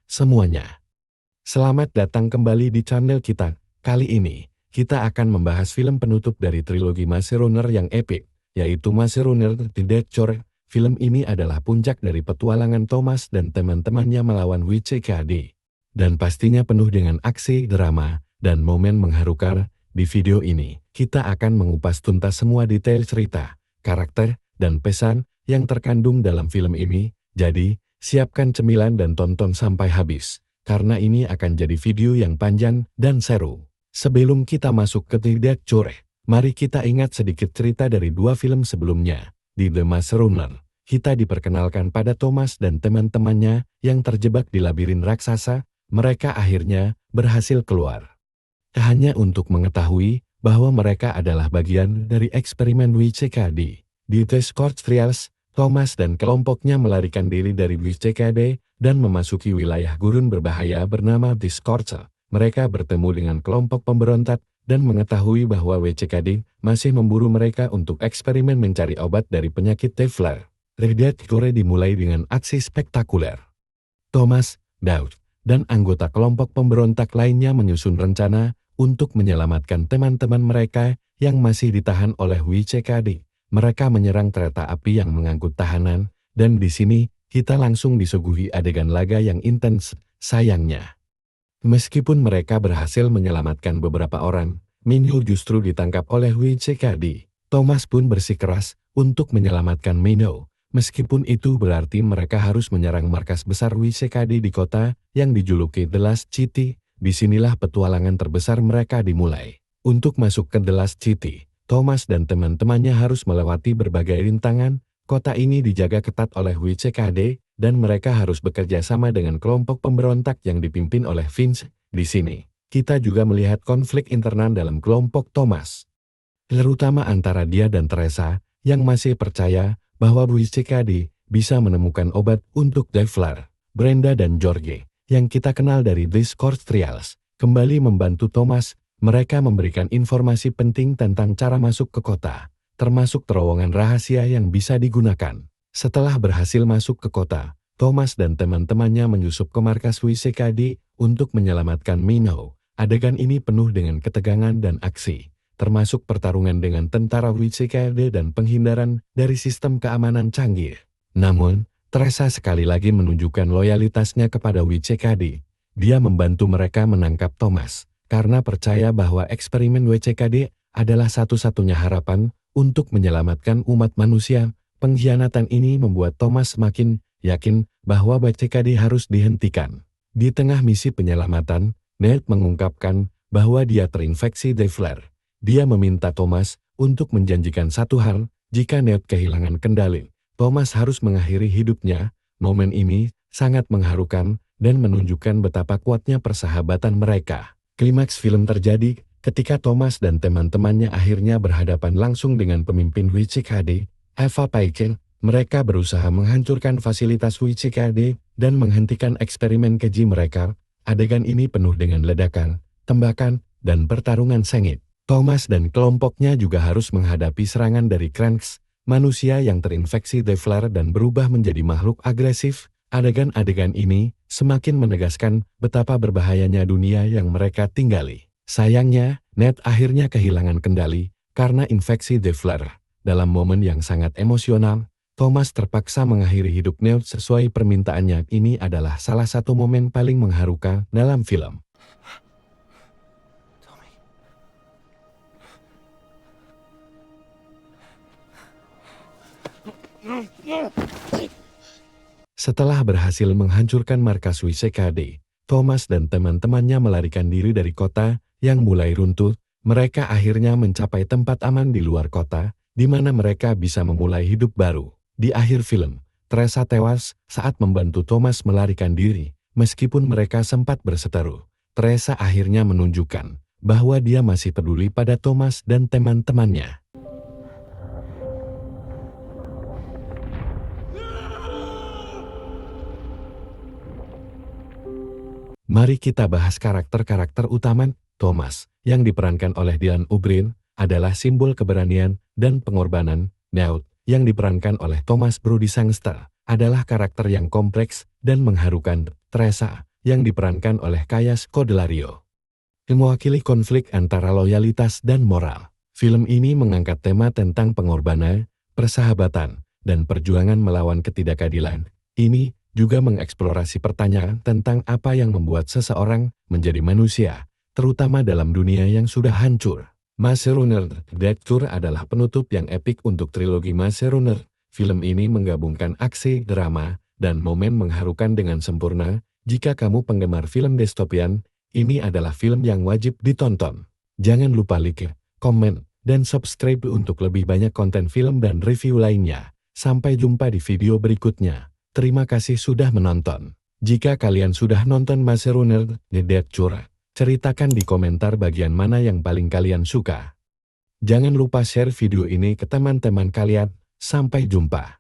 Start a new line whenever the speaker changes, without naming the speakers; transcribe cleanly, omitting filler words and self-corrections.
semuanya. Selamat datang kembali di channel kita. Kali ini, kita akan membahas film penutup dari trilogi Maze Runner yang epik, yaitu Maze Runner The Dead Core. Film ini adalah puncak dari petualangan Thomas dan teman-temannya melawan WCKD. Dan pastinya penuh dengan aksi, drama, dan momen mengharukan. Di video ini, kita akan mengupas tuntas semua detail cerita, karakter, dan pesan yang terkandung dalam film ini. Jadi, siapkan cemilan dan tonton sampai habis, karena ini akan jadi video yang panjang dan seru. Sebelum kita masuk ke The Dead Core, mari kita ingat sedikit cerita dari dua film sebelumnya. Di The Maze Runner, kita diperkenalkan pada Thomas dan teman-temannya yang terjebak di labirin raksasa. Mereka akhirnya berhasil keluar. Hanya untuk mengetahui bahwa mereka adalah bagian dari eksperimen WCKD. Di The Scorch Trials, Thomas dan kelompoknya melarikan diri dari WCKD dan memasuki wilayah gurun berbahaya bernama The Scorch. Mereka bertemu dengan kelompok pemberontak dan mengetahui bahwa WCKD masih memburu mereka untuk eksperimen mencari obat dari penyakit Devler. The Dead Core dimulai dengan aksi spektakuler. Thomas, Daud, dan anggota kelompok pemberontak lainnya menyusun rencana untuk menyelamatkan teman-teman mereka yang masih ditahan oleh WCKD. Mereka menyerang kereta api yang mengangkut tahanan, dan di sini kita langsung disuguhi adegan laga yang intens. Sayangnya, meskipun mereka berhasil menyelamatkan beberapa orang, Minho justru ditangkap oleh WCKD. Thomas pun bersikeras untuk menyelamatkan Minho. Meskipun itu berarti mereka harus menyerang markas besar WCKD di kota yang dijuluki The Last City. Disinilah petualangan terbesar mereka dimulai. Untuk masuk ke The Last City, Thomas dan teman-temannya harus melewati berbagai rintangan. Kota ini dijaga ketat oleh WCKD, dan mereka harus bekerja sama dengan kelompok pemberontak yang dipimpin oleh Vince. Di sini, kita juga melihat konflik internal dalam kelompok Thomas, terutama antara dia dan Teresa, yang masih percaya bahwa WCKD bisa menemukan obat untuk Devler. Brenda dan George, yang kita kenal dari The Scorch Trials, kembali membantu Thomas. Mereka memberikan informasi penting tentang cara masuk ke kota, termasuk terowongan rahasia yang bisa digunakan. Setelah berhasil masuk ke kota, Thomas dan teman-temannya menyusup ke markas WCKD untuk menyelamatkan Minho. Adegan ini penuh dengan ketegangan dan aksi, termasuk pertarungan dengan tentara WCKD dan penghindaran dari sistem keamanan canggih. Namun, Teresa sekali lagi menunjukkan loyalitasnya kepada WCKD. Dia membantu mereka menangkap Thomas, karena percaya bahwa eksperimen WCKD adalah satu-satunya harapan untuk menyelamatkan umat manusia. Pengkhianatan ini membuat Thomas semakin yakin bahwa WCKD harus dihentikan. Di tengah misi penyelamatan, Ned mengungkapkan bahwa dia terinfeksi Devler. Dia meminta Thomas untuk menjanjikan satu hal: jika Ned kehilangan kendali, Thomas harus mengakhiri hidupnya. Momen ini sangat mengharukan dan menunjukkan betapa kuatnya persahabatan mereka. Klimaks film terjadi ketika Thomas dan teman-temannya akhirnya berhadapan langsung dengan pemimpin WCKD, Eva Paiken. Mereka berusaha menghancurkan fasilitas WCKD dan menghentikan eksperimen keji mereka. Adegan ini penuh dengan ledakan, tembakan, dan pertarungan sengit. Thomas dan kelompoknya juga harus menghadapi serangan dari Kranks, manusia yang terinfeksi Devler dan berubah menjadi makhluk agresif. Adegan-adegan ini semakin menegaskan betapa berbahayanya dunia yang mereka tinggali. Sayangnya, Ned akhirnya kehilangan kendali karena infeksi Devler. Dalam momen yang sangat emosional, Thomas terpaksa mengakhiri hidup Ned sesuai permintaannya. Ini adalah salah satu momen paling mengharukan dalam film. Setelah berhasil menghancurkan markas WCKD, Thomas dan teman-temannya melarikan diri dari kota yang mulai runtuh. Mereka akhirnya mencapai tempat aman di luar kota, di mana mereka bisa memulai hidup baru. Di akhir film, Teresa tewas saat membantu Thomas melarikan diri. Meskipun mereka sempat berseteru, Teresa akhirnya menunjukkan bahwa dia masih peduli pada Thomas dan teman-temannya. Mari kita bahas karakter-karakter utama. Thomas, yang diperankan oleh Dylan O'Brien, adalah simbol keberanian dan pengorbanan. Daud, yang diperankan oleh Thomas Brody Sangster, adalah karakter yang kompleks dan mengharukan. Teresa, yang diperankan oleh Kaya Scodelario. Mewakili konflik antara loyalitas dan moral. Film ini mengangkat tema tentang pengorbanan, persahabatan, dan perjuangan melawan ketidakadilan. Ini juga mengeksplorasi pertanyaan tentang apa yang membuat seseorang menjadi manusia, terutama dalam dunia yang sudah hancur. Maze Runner Death Tour adalah penutup yang epik untuk trilogi Maze Runner. Film ini menggabungkan aksi, drama, dan momen mengharukan dengan sempurna. Jika kamu penggemar film dystopian, ini adalah film yang wajib ditonton. Jangan lupa like, komen, dan subscribe untuk lebih banyak konten film dan review lainnya. Sampai jumpa di video berikutnya. Terima kasih sudah menonton. Jika kalian sudah nonton Maze Runner Death Tour, ceritakan di komentar bagian mana yang paling kalian suka. Jangan lupa share video ini ke teman-teman kalian. Sampai jumpa.